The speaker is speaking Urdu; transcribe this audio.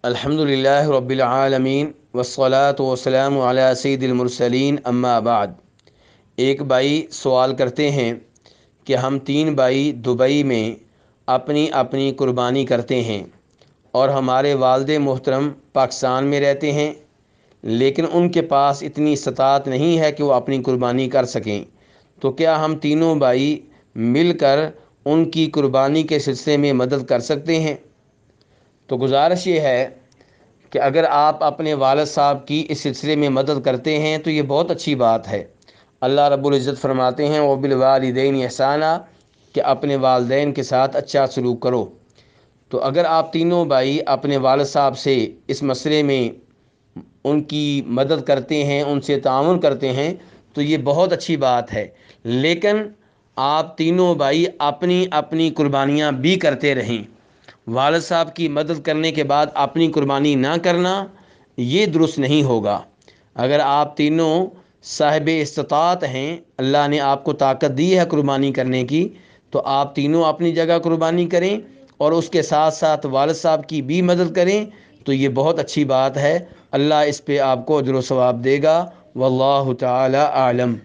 الحمدللہ رب العالمین والصلاة والسلام علی سید المرسلین اما بعد۔ ایک بھائی سوال کرتے ہیں کہ ہم 3 بھائی دبئی میں اپنی اپنی قربانی کرتے ہیں اور ہمارے والد محترم پاکستان میں رہتے ہیں، لیکن ان کے پاس اتنی استطاعت نہیں ہے کہ وہ اپنی قربانی کر سکیں، تو کیا ہم تینوں بھائی مل کر ان کی قربانی کے سلسلے میں مدد کر سکتے ہیں؟ تو گزارش یہ ہے کہ اگر آپ اپنے والد صاحب کی اس سلسلے میں مدد کرتے ہیں تو یہ بہت اچھی بات ہے۔ اللہ رب العزت فرماتے ہیں وَبِالْوَالِدَيْنِ احسانا، کہ اپنے والدین کے ساتھ اچھا سلوک کرو۔ تو اگر آپ تینوں بھائی اپنے والد صاحب سے اس مسئلے میں ان کی مدد کرتے ہیں، ان سے تعاون کرتے ہیں، تو یہ بہت اچھی بات ہے، لیکن آپ تینوں بھائی اپنی اپنی قربانیاں بھی کرتے رہیں۔ والد صاحب کی مدد کرنے کے بعد اپنی قربانی نہ کرنا یہ درست نہیں ہوگا۔ اگر آپ تینوں صاحب استطاعت ہیں، اللہ نے آپ کو طاقت دی ہے قربانی کرنے کی، تو آپ تینوں اپنی جگہ قربانی کریں اور اس کے ساتھ ساتھ والد صاحب کی بھی مدد کریں، تو یہ بہت اچھی بات ہے۔ اللہ اس پہ آپ کو اجر و ثواب دے گا۔ واللہ تعالی اعلم۔